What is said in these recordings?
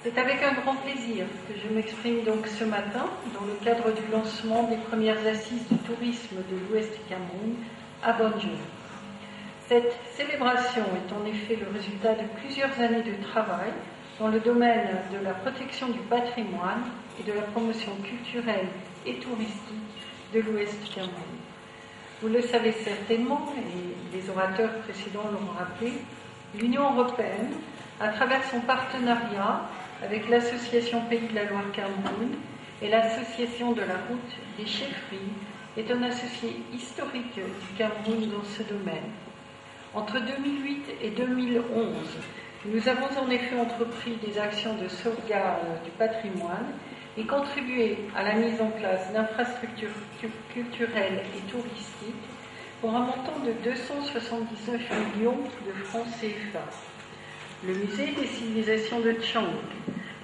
C'est avec un grand plaisir que je m'exprime donc ce matin dans le cadre du lancement des premières assises du tourisme de l'Ouest du Cameroun à Banjul. Cette célébration est en effet le résultat de plusieurs années de travail dans le domaine de la protection du patrimoine et de la promotion culturelle et touristique de l'Ouest du Cameroun. Vous le savez certainement, et les orateurs précédents l'ont rappelé, l'Union européenne, à travers son partenariat avec l'Association Pays de la Loire-Cameroun et l'Association de la Route des Chefferies, est un associé historique du Cameroun dans ce domaine. Entre 2008 et 2011, nous avons en effet entrepris des actions de sauvegarde du patrimoine et contribué à la mise en place d'infrastructures culturelles et touristiques pour un montant de 279 millions de francs CFA. Le musée des civilisations de Tchang,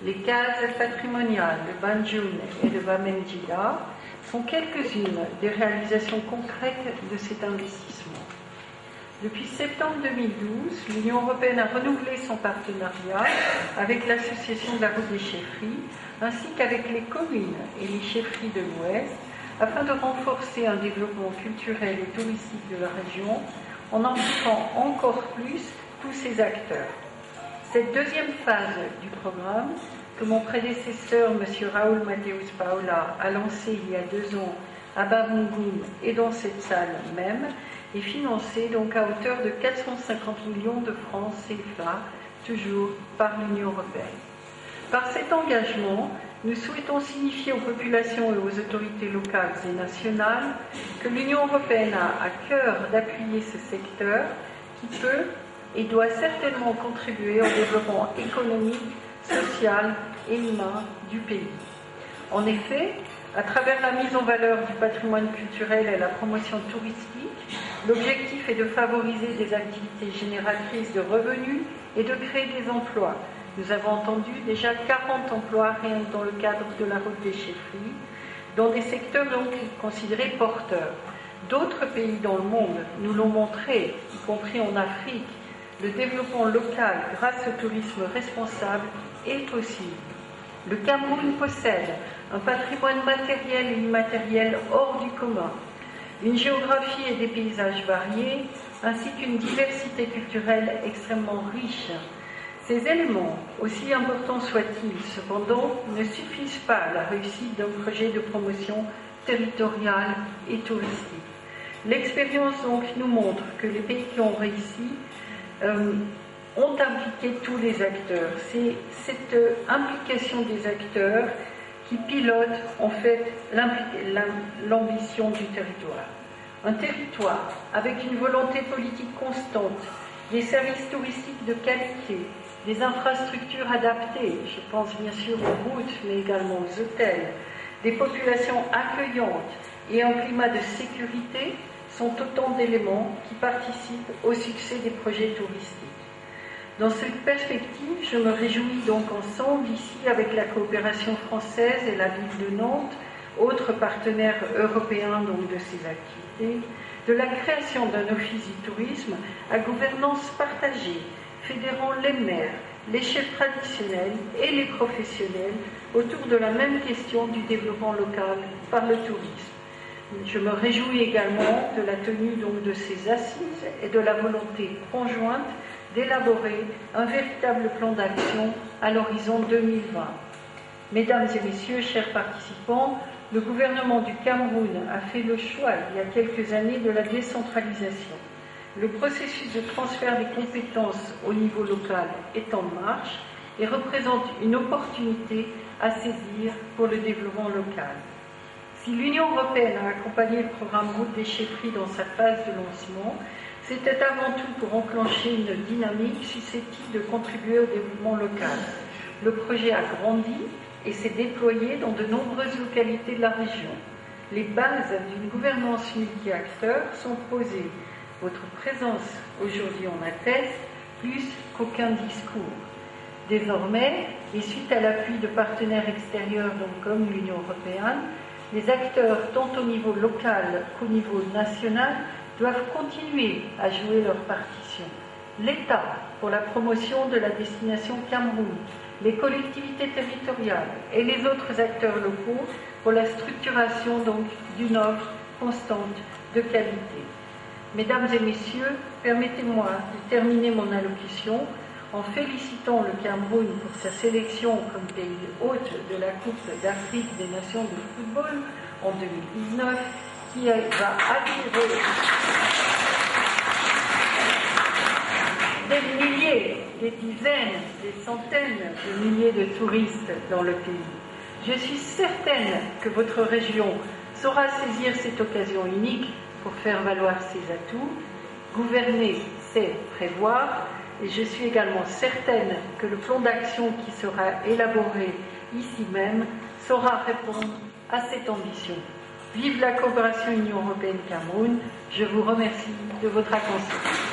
les cases patrimoniales de Banjul et de Bamendjila sont quelques-unes des réalisations concrètes de cet investissement. Depuis septembre 2012, l'Union européenne a renouvelé son partenariat avec l'Association de la Route des Chefferies, ainsi qu'avec les communes et les chefferies de l'Ouest, afin de renforcer un développement culturel et touristique de la région, en impliquant encore plus tous ces acteurs. Cette deuxième phase du programme, que mon prédécesseur, M. Raoul Mateus Paula, a lancée il y a 2 ans à Bangoum et dans cette salle même, est financée donc à hauteur de 450 millions de francs CFA, toujours par l'Union européenne. Par cet engagement, nous souhaitons signifier aux populations et aux autorités locales et nationales que l'Union européenne a à cœur d'appuyer ce secteur qui peut et doit certainement contribuer au développement économique, social et humain du pays. En effet, à travers la mise en valeur du patrimoine culturel et la promotion touristique, l'objectif est de favoriser des activités génératrices de revenus et de créer des emplois. Nous avons entendu déjà 40 emplois rien que dans le cadre de la route des chefferies, dans des secteurs donc considérés porteurs. D'autres pays dans le monde nous l'ont montré, y compris en Afrique, le développement local grâce au tourisme responsable est possible. Le Cameroun possède un patrimoine matériel et immatériel hors du commun, une géographie et des paysages variés, ainsi qu'une diversité culturelle extrêmement riche. Ces éléments, aussi importants soient-ils, cependant, ne suffisent pas à la réussite d'un projet de promotion territoriale et touristique. L'expérience donc nous montre que les pays qui ont réussi ont impliqué tous les acteurs. C'est cette implication des acteurs qui pilote en fait l'ambition du territoire. Un territoire avec une volonté politique constante, des services touristiques de qualité, des infrastructures adaptées, je pense bien sûr aux routes, mais également aux hôtels, des populations accueillantes et un climat de sécurité sont autant d'éléments qui participent au succès des projets touristiques. Dans cette perspective, je me réjouis donc ensemble, ici, avec la coopération française et la ville de Nantes, autres partenaires européens donc de ces activités, de la création d'un office du tourisme à gouvernance partagée, fédérant les maires, les chefs traditionnels et les professionnels autour de la même question du développement local par le tourisme. Je me réjouis également de la tenue donc de ces assises et de la volonté conjointe d'élaborer un véritable plan d'action à l'horizon 2020. Mesdames et messieurs, chers participants, le gouvernement du Cameroun a fait le choix il y a quelques années de la décentralisation. Le processus de transfert des compétences au niveau local est en marche et représente une opportunité à saisir pour le développement local. Si l'Union européenne a accompagné le programme Route des Chefferies dans sa phase de lancement, c'était avant tout pour enclencher une dynamique susceptible de contribuer au développement local. Le projet a grandi et s'est déployé dans de nombreuses localités de la région. Les bases d'une gouvernance multi-acteurs sont posées. Votre présence aujourd'hui en atteste plus qu'aucun discours. Désormais, et suite à l'appui de partenaires extérieurs donc comme l'Union européenne, les acteurs tant au niveau local qu'au niveau national doivent continuer à jouer leur partition. L'État pour la promotion de la destination Cameroun, les collectivités territoriales et les autres acteurs locaux pour la structuration donc d'une offre constante de qualité. Mesdames et messieurs, permettez-moi de terminer mon allocution en félicitant le Cameroun pour sa sélection comme pays hôte de la Coupe d'Afrique des Nations de football en 2019, qui va attirer des milliers, des dizaines, des centaines de milliers de touristes dans le pays. Je suis certaine que votre région saura saisir cette occasion unique pour faire valoir ses atouts. Gouverner, c'est prévoir, et je suis également certaine que le plan d'action qui sera élaboré ici même saura répondre à cette ambition. Vive la coopération Union européenne-Cameroun. Je vous remercie de votre attention.